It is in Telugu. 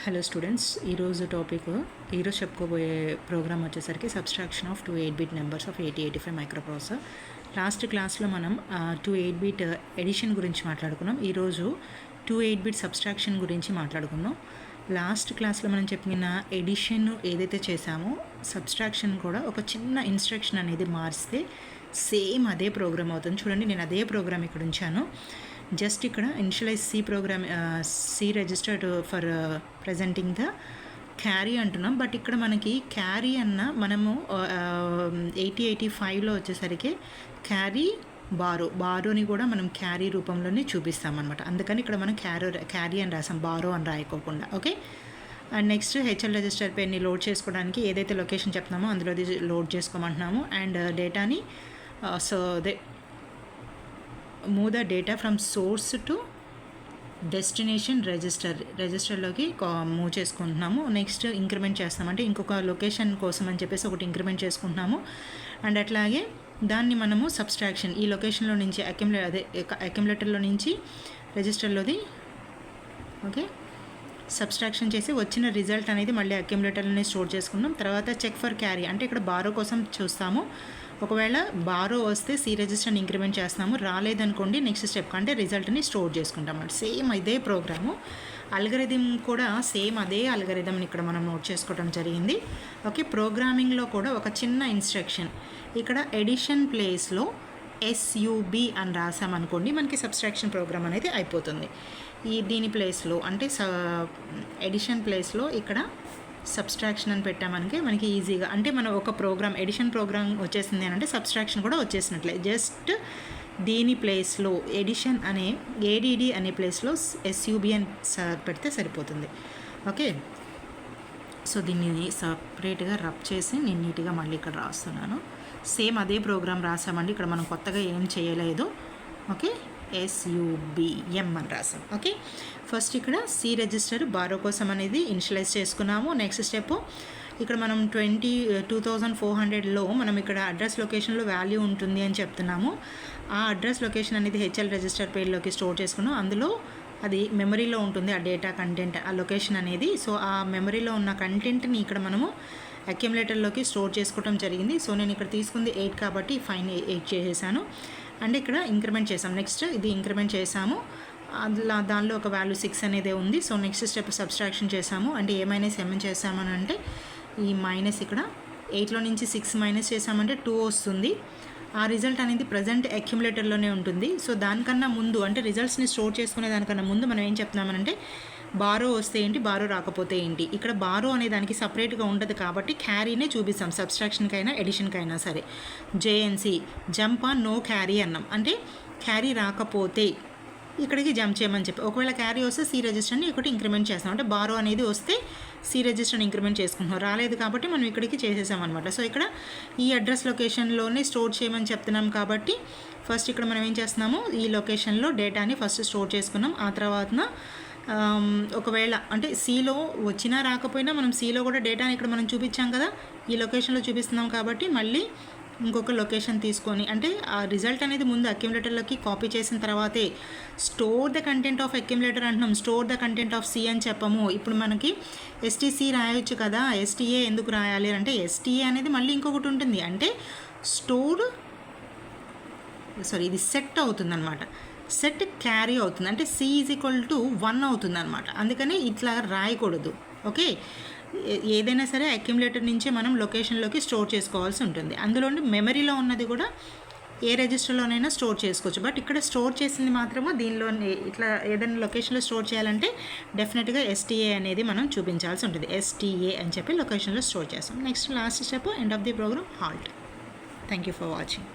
హలో స్టూడెంట్స్, ఈరోజు ఈరోజు చెప్పుకోబోయే ప్రోగ్రామ్ వచ్చేసరికి subtraction of 2 8-bit numbers of 8085 microprocessor. Last క్లాస్లో మనం 2 8-bit ఎడిషన్ గురించి మాట్లాడుకున్నాం. ఈరోజు 2 8-bit సబ్స్ట్రాక్షన్ గురించి మాట్లాడుకున్నాం. లాస్ట్ క్లాస్లో మనం చెప్పిన ఎడిషన్ ఏదైతే చేసామో సబ్స్ట్రాక్షన్ కూడా ఒక చిన్న ఇన్స్ట్రక్షన్ అనేది మారిస్తే సేమ్ అదే ప్రోగ్రామ్ అవుతుంది. చూడండి, నేను అదే ప్రోగ్రామ్ ఇక్కడ ఉంచాను. జస్ట్ ఇక్కడ initialize C registered for presenting the carry అంటున్నాం. బట్ ఇక్కడ మనకి క్యారీ అన్న మనము 8085లో వచ్చేసరికి క్యారీ బారోని కూడా మనం క్యారీ రూపంలోనే చూపిస్తామన్నమాట. అందుకని ఇక్కడ మనం క్యారీ అని రాసాం, బారో అని రాయకోకుండా. Okay. And next HL register పేరుని లోడ్ చేసుకోవడానికి ఏదైతే లొకేషన్ చెప్తున్నామో అందులో లోడ్ చేసుకోమంటున్నాము. అండ్ డేటాని move the data from source to destination రిజిస్టర్లోకి మూవ్ చేసుకుంటున్నాము. నెక్స్ట్ ఇంక్రిమెంట్ చేస్తాం, అంటే ఇంకొక లొకేషన్ కోసం అని చెప్పేసి ఒకటి ఇంక్రిమెంట్ చేసుకుంటున్నాము. అండ్ అట్లాగే దాన్ని మనము సబ్స్ట్రాక్షన్ ఈ లొకేషన్లో నుంచి అక్యుములేటర్లో నుంచి రిజిస్టర్లోది ఓకే సబ్స్ట్రాక్షన్ చేసి వచ్చిన రిజల్ట్ అనేది మళ్ళీ అక్యుములేటర్లోనే స్టోర్ చేసుకున్నాం. తర్వాత చెక్ ఫర్ క్యారీ, అంటే ఇక్కడ బారో కోసం చూస్తాము. ఒకవేళ బారో వస్తే సి రిజిస్టర్ని ఇంక్రిమెంట్ చేస్తాము, రాలేదనుకోండి నెక్స్ట్ స్టెప్ అంటే రిజల్ట్ని స్టోర్ చేసుకుంటాం. అంటే సేమ్ ఇదే ప్రోగ్రాము. అల్గరిథం కూడా సేమ్ అదే అల్గరిథంని ఇక్కడ మనం నోట్ చేసుకోవడం జరిగింది. ఓకే. ప్రోగ్రామింగ్లో కూడా ఒక చిన్న ఇన్స్ట్రక్షన్, ఇక్కడ ఎడిషన్ ప్లేస్లో SUB అని రాసామనుకోండి మనకి సబ్స్ట్రాక్షన్ ప్రోగ్రామ్ అనేది అయిపోతుంది. దీని ప్లేస్లో అంటే ఎడిషన్ ప్లేస్లో ఇక్కడ సబ్స్ట్రాక్షన్ అని పెట్టామనుకే మనకి ఈజీగా, అంటే మనం ఒక ప్రోగ్రామ్ ఎడిషన్ ప్రోగ్రామ్ వచ్చేసింది అని అంటే సబ్స్ట్రాక్షన్ కూడా వచ్చేసినట్లే. జస్ట్ దీని ప్లేస్లో ఎడిషన్ అనే ADD అనే ప్లేస్లో SUB అని పెడితే సరిపోతుంది. ఓకే. సో దీన్ని సపరేట్గా రబ్ చేసి నేను నీట్గా మళ్ళీ ఇక్కడ రాస్తున్నాను. సేమ్ అదే ప్రోగ్రామ్ రాసామండి, ఇక్కడ మనం కొత్తగా ఏం చేయలేదు. ఓకే. SUBM అని రాసాం. ఓకే. ఫస్ట్ ఇక్కడ సి రిజిస్టర్ బారో కోసం అనేది ఇనిషియలైజ్ చేసుకున్నాము. నెక్స్ట్ స్టెప్ ఇక్కడ మనం 2400లో మనం ఇక్కడ అడ్రస్ లొకేషన్లో వాల్యూ ఉంటుంది అని చెప్తున్నాము. ఆ అడ్రస్ లొకేషన్ అనేది హెచ్ఎల్ రిజిస్టర్ పేజ్లోకి స్టోర్ చేసుకున్నాం. అందులో అది మెమరీలో ఉంటుంది ఆ డేటా కంటెంట్, ఆ లొకేషన్ అనేది. సో ఆ మెమరీలో ఉన్న కంటెంట్ని ఇక్కడ మనము అక్యుములేటర్లోకి స్టోర్ చేసుకోవడం జరిగింది. సో నేను ఇక్కడ తీసుకుంది 8 కాబట్టి 8 చేసేసాను. అండ్ ఇక్కడ ఇంక్రిమెంట్ చేసాం. నెక్స్ట్ ఇది ఇంక్రిమెంట్ చేసాము, దానిలో ఒక వాల్యూ 6 అనేది ఉంది. సో నెక్స్ట్ స్టెప్ సబ్స్ట్రాక్షన్ చేసాము. అంటే -7 చేసామని అంటే ఈ మైనస్ ఇక్కడ 8లో నుంచి 6 మైనస్ చేసామంటే 2 వస్తుంది. ఆ రిజల్ట్ అనేది ప్రజెంట్ అక్యుములేటర్లోనే ఉంటుంది. సో దానికన్నా ముందు అంటే రిజల్ట్స్ని స్టోర్ చేసుకునే దానికన్నా ముందు మనం ఏం చెప్తున్నామనంటే బారో వస్తే ఏంటి, బారో రాకపోతే ఏంటి. ఇక్కడ బారో అనే దానికి సపరేట్గా ఉంటుంది కాబట్టి క్యారీనే చూపిస్తాం, సబ్స్ట్రాక్షన్కైనా ఎడిషన్కైనా సరే. JNC jump on no carry అన్నాం, అంటే క్యారీ రాకపోతే ఇక్కడికి జంప్ చేయమని చెప్పి. ఒకవేళ క్యారీ వస్తే సి రిజిస్టర్ని ఒకటి ఇంక్రిమెంట్ చేస్తాం, అంటే బారో అనేది వస్తే సి రిజిస్టర్ని ఇంక్రిమెంట్ చేసుకుంటున్నాం. రాలేదు కాబట్టి మనం ఇక్కడికి చేసేసామన్నమాట. సో ఇక్కడ ఈ అడ్రస్ లొకేషన్లోనే స్టోర్ చేయమని చెప్తున్నాం కాబట్టి ఫస్ట్ ఇక్కడ మనం ఏం చేస్తున్నాము, ఈ లొకేషన్లో డేటాని ఫస్ట్ స్టోర్ చేసుకున్నాం. ఆ తర్వాత ఒకవేళ అంటే సిలో వచ్చినా రాకపోయినా మనం సిలో కూడా డేటాని ఇక్కడ మనం చూపించాం కదా, ఈ లొకేషన్లో చూపిస్తున్నాం కాబట్టి మళ్ళీ ఇంకొక లొకేషన్ తీసుకొని, అంటే ఆ రిజల్ట్ అనేది ముందు అక్యుములేటర్లోకి కాపీ చేసిన తర్వాతే store the content of accumulator అంటున్నాం, store the content of C అని చెప్పము. ఇప్పుడు మనకి STC రాయొచ్చు కదా, STA ఎందుకు రాయాలి అంటే STA అనేది మళ్ళీ ఇంకొకటి ఉంటుంది, అంటే ఇది సెట్ అవుతుంది అనమాట. సెట్ క్యారీ అవుతుంది, అంటే C = 1 అవుతుంది అనమాట. అందుకని ఇట్లా రాయకూడదు. ఓకే. ఏదైనా సరే అక్యుములేటర్ నుంచే మనం లొకేషన్లోకి స్టోర్ చేసుకోవాల్సి ఉంటుంది. అందులో మెమరీలో ఉన్నది కూడా ఏ రిజిస్టర్లోనైనా స్టోర్ చేసుకోవచ్చు. బట్ ఇక్కడ స్టోర్ చేసింది మాత్రము దీనిలో ఇట్లా ఏదైనా లొకేషన్లో స్టోర్ చేయాలంటే డెఫినెట్గా STA అనేది మనం చూపించాల్సి ఉంటుంది. STA అని చెప్పి లొకేషన్లో స్టోర్ చేస్తాం. Next last step end of the program halt. Thank you for watching.